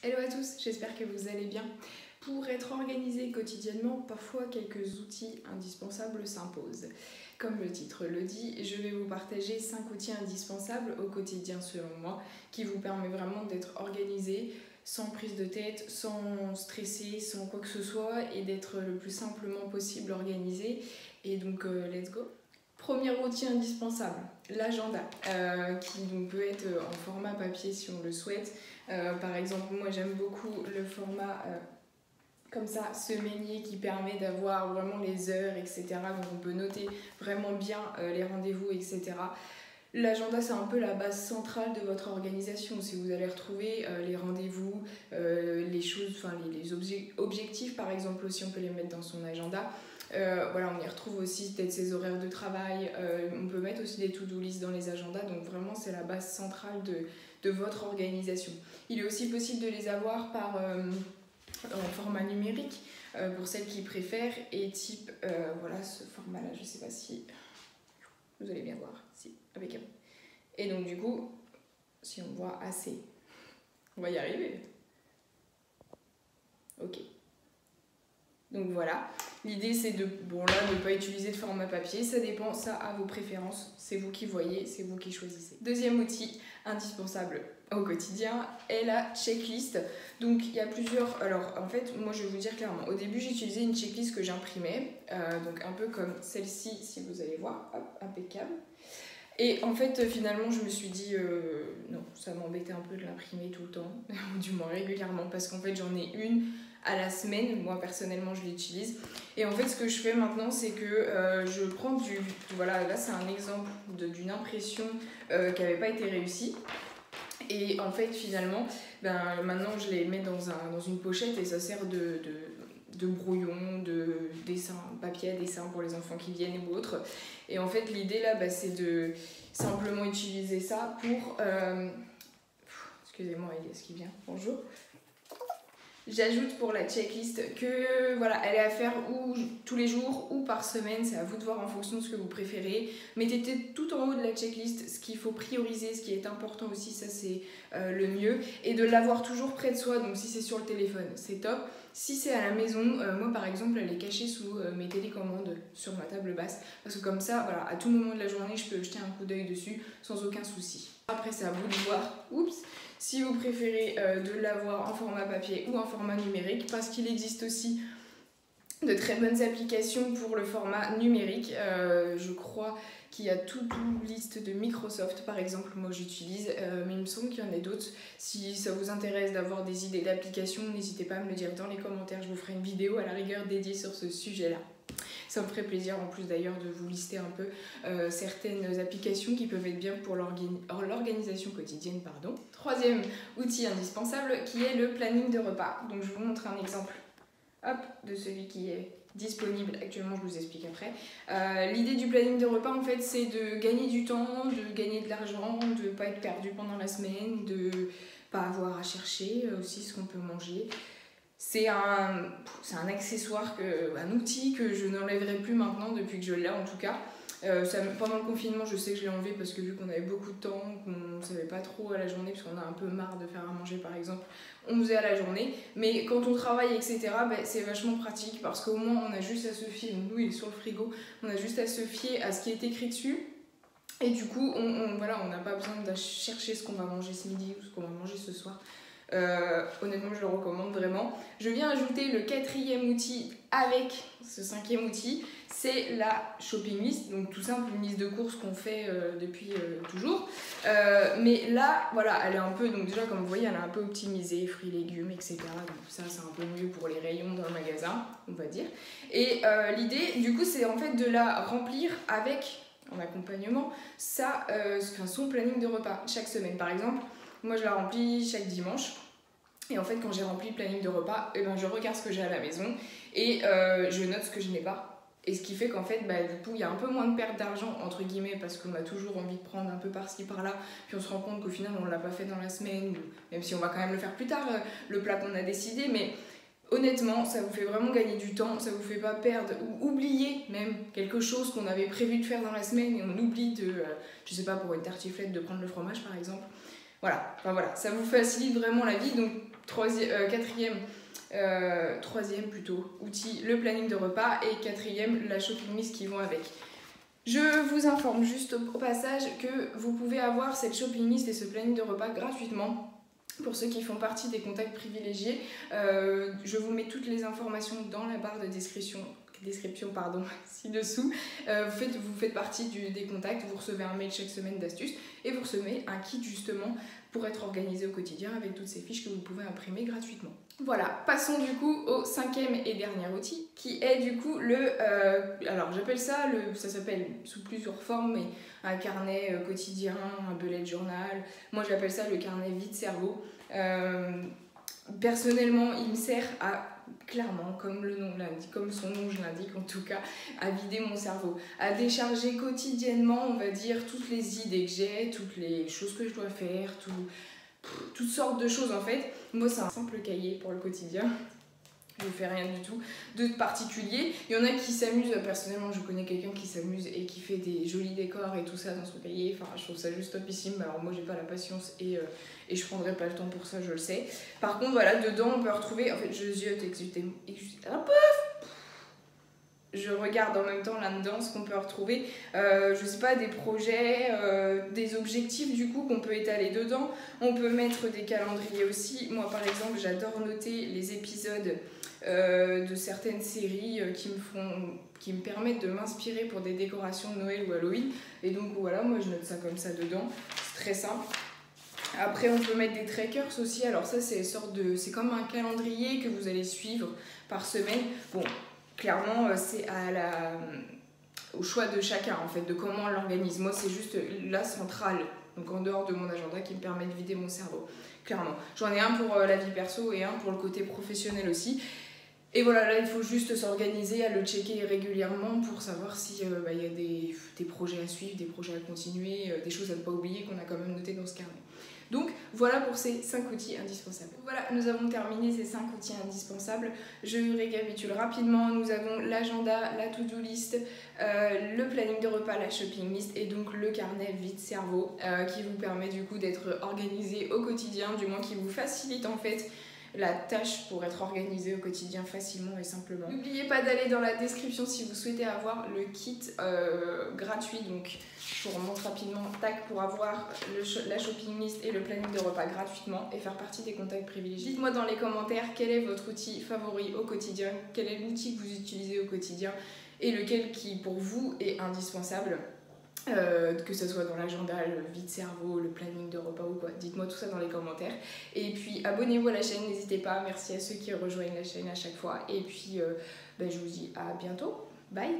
Hello à tous, j'espère que vous allez bien. Pour être organisé quotidiennement, parfois quelques outils indispensables s'imposent. Comme le titre le dit, je vais vous partager 5 outils indispensables au quotidien selon moi, qui vous permet vraiment d'être organisé, sans prise de tête, sans stresser, sans quoi que ce soit, et d'être le plus simplement possible organisé. Et donc, let's go! Premier outil indispensable, l'agenda, qui donc peut être en format papier si on le souhaite. Par exemple, moi j'aime beaucoup le format comme ça, semainier, qui permet d'avoir vraiment les heures, etc. Donc on peut noter vraiment bien les rendez-vous, etc. L'agenda, c'est un peu la base centrale de votre organisation. Si vous allez retrouver les rendez-vous, les choses, enfin les objectifs par exemple aussi, on peut les mettre dans son agenda. Voilà, on y retrouve aussi peut-être ses horaires de travail, on peut mettre aussi des to-do list dans les agendas, donc vraiment c'est la base centrale de votre organisation. Il est aussi possible de les avoir en format numérique, pour celles qui préfèrent, et type, voilà ce format-là, je sais pas si vous allez bien voir, si, avec un. Et donc du coup, si on voit assez, on va y arriver. Ok. Donc voilà, l'idée c'est de, bon là, ne pas utiliser de format papier, ça dépend, ça à vos préférences, c'est vous qui voyez, c'est vous qui choisissez. Deuxième outil indispensable au quotidien est la checklist. Donc il y a plusieurs, alors en fait moi je vais vous dire clairement, au début j'utilisais une checklist que j'imprimais, donc un peu comme celle-ci si vous allez voir, hop, impeccable. Et en fait finalement je me suis dit non, ça m'embêtait un peu de l'imprimer tout le temps, ou du moins régulièrement, parce qu'en fait j'en ai une à la semaine, moi personnellement je l'utilise. Et en fait ce que je fais maintenant c'est que je prends voilà, là c'est un exemple d'une impression qui n'avait pas été réussie. Et en fait finalement, maintenant je les mets dans une pochette et ça sert de brouillon, de dessin, papier à dessin pour les enfants qui viennent ou autres. Et en fait l'idée là c'est de simplement utiliser ça pour... Excusez-moi Elias qui vient, bonjour. J'ajoute pour la checklist que voilà, elle est à faire ou tous les jours ou par semaine, c'est à vous de voir en fonction de ce que vous préférez. Mettez tout en haut de la checklist ce qu'il faut prioriser, ce qui est important aussi, ça c'est le mieux. Et de l'avoir toujours près de soi, donc si c'est sur le téléphone, c'est top. Si c'est à la maison, moi par exemple, elle est cachée sous mes télécommandes sur ma table basse. Parce que comme ça, voilà, à tout moment de la journée, je peux jeter un coup d'œil dessus sans aucun souci. Après, c'est à vous de voir. Oups! Si vous préférez de l'avoir en format papier ou en format numérique, parce qu'il existe aussi de très bonnes applications pour le format numérique. Je crois qu'il y a To-Do List de Microsoft par exemple, moi j'utilise, mais il me semble qu'il y en a d'autres. Si ça vous intéresse d'avoir des idées d'applications, n'hésitez pas à me le dire dans les commentaires, je vous ferai une vidéo à la rigueur dédiée sur ce sujet-là. Ça me ferait plaisir en plus d'ailleurs de vous lister un peu certaines applications qui peuvent être bien pour l'organisation quotidienne. Pardon. Troisième outil indispensable qui est le planning de repas. Donc je vous montre un exemple de celui qui est disponible actuellement, je vous explique après. L'idée du planning de repas en fait c'est de gagner du temps, de gagner de l'argent, de ne pas être perdu pendant la semaine, de ne pas avoir à chercher aussi ce qu'on peut manger. C'est un accessoire, un outil que je n'enlèverai plus maintenant depuis que je l'ai en tout cas. Pendant le confinement, je sais que je l'ai enlevé parce que vu qu'on avait beaucoup de temps, qu'on ne savait pas trop à la journée, parce qu'on a un peu marre de faire à manger par exemple, on faisait à la journée. Mais quand on travaille, etc., c'est vachement pratique parce qu'au moins on a juste à se fier, nous il est sur le frigo, on a juste à se fier à ce qui est écrit dessus. Et du coup, voilà, on n'a pas besoin de chercher ce qu'on va manger ce midi ou ce qu'on va manger ce soir. Honnêtement je le recommande vraiment. Je viens ajouter le quatrième outil avec ce cinquième outil, c'est la shopping list, donc tout simple, une liste de courses qu'on fait depuis toujours, mais là voilà, elle est un peu, donc déjà comme vous voyez elle est un peu optimisée, fruits, légumes, etc. Donc ça c'est un peu mieux pour les rayons d'un magasin on va dire. Et l'idée du coup c'est en fait de la remplir avec en accompagnement son planning de repas chaque semaine. Par exemple moi je la remplis chaque dimanche. Et en fait, quand j'ai rempli le planning de repas, je regarde ce que j'ai à la maison et je note ce que je n'ai pas. Et ce qui fait qu'en fait, du coup, il y a un peu moins de perte d'argent, entre guillemets, parce qu'on a toujours envie de prendre un peu par-ci, par-là. Puis on se rend compte qu'au final, on ne l'a pas fait dans la semaine, ou même si on va quand même le faire plus tard, le plat qu'on a décidé. Mais honnêtement, ça vous fait vraiment gagner du temps, ça vous fait pas perdre ou oublier même quelque chose qu'on avait prévu de faire dans la semaine et on oublie de, je sais pas, pour une tartiflette, de prendre le fromage par exemple. Voilà, enfin voilà, ça vous facilite vraiment la vie. Donc troisième plutôt outil, le planning de repas, et quatrième, la shopping list qui vont avec. Je vous informe juste au passage que vous pouvez avoir cette shopping list et ce planning de repas gratuitement. Pour ceux qui font partie des contacts privilégiés, je vous mets toutes les informations dans la barre de description ci-dessous. Vous faites partie des contacts, vous recevez un mail chaque semaine d'astuces et vous recevez un kit justement pour être organisé au quotidien avec toutes ces fiches que vous pouvez imprimer gratuitement. Voilà, passons du coup au cinquième et dernier outil qui est du coup alors j'appelle ça, ça s'appelle sous plusieurs formes, mais un carnet quotidien, un bullet journal. Moi j'appelle ça le carnet vide-cerveau. Personnellement, il me sert à, clairement, comme le nom l'indique, comme son nom je l'indique en tout cas, à vider mon cerveau, à décharger quotidiennement, on va dire, toutes les idées que j'ai, toutes les choses que je dois faire, toutes sortes de choses en fait. Moi c'est un simple cahier pour le quotidien. Je ne fais rien du tout de particulier. Il y en a qui s'amusent, personnellement je connais quelqu'un qui s'amuse et qui fait des jolis décors et tout ça dans son cahier. Enfin, je trouve ça juste topissime. Alors moi j'ai pas la patience et je prendrai pas le temps pour ça, je le sais. Par contre voilà, dedans on peut retrouver, en fait je ziote, je regarde en même temps là-dedans ce qu'on peut retrouver, je sais pas, des projets, des objectifs du coup qu'on peut étaler dedans. On peut mettre des calendriers aussi. Moi par exemple j'adore noter les épisodes de certaines séries qui me permettent de m'inspirer pour des décorations de Noël ou Halloween. Et donc voilà, moi je note ça comme ça dedans, c'est très simple. Après on peut mettre des trackers aussi, alors ça c'est comme un calendrier que vous allez suivre par semaine. Bon, clairement c'est au choix de chacun en fait, de comment on l'organise. Moi c'est juste la centrale, donc en dehors de mon agenda, qui me permet de vider mon cerveau, clairement. J'en ai un pour la vie perso et un pour le côté professionnel aussi. Et voilà, là il faut juste s'organiser, à le checker régulièrement pour savoir si y a des projets à suivre, des projets à continuer, des choses à ne pas oublier qu'on a quand même noté dans ce carnet. Donc voilà pour ces 5 outils indispensables. Voilà, nous avons terminé ces 5 outils indispensables. Je récapitule rapidement. Nous avons l'agenda, la to-do list, le planning de repas, la shopping list et donc le carnet vide-cerveau qui vous permet du coup d'être organisé au quotidien, du moins qui vous facilite en fait la tâche pour être organisé au quotidien facilement et simplement. N'oubliez pas d'aller dans la description si vous souhaitez avoir le kit gratuit. Donc je vous remonte rapidement, tac, pour avoir la shopping list et le planning de repas gratuitement et faire partie des contacts privilégiés. Dites-moi dans les commentaires quel est votre outil favori au quotidien, quel est l'outil que vous utilisez au quotidien et lequel qui pour vous est indispensable. Que ce soit dans l'agenda, le vide-cerveau, le planning de repas ou quoi. Dites-moi tout ça dans les commentaires. Et puis abonnez-vous à la chaîne, n'hésitez pas. Merci à ceux qui rejoignent la chaîne à chaque fois. Et puis je vous dis à bientôt. Bye!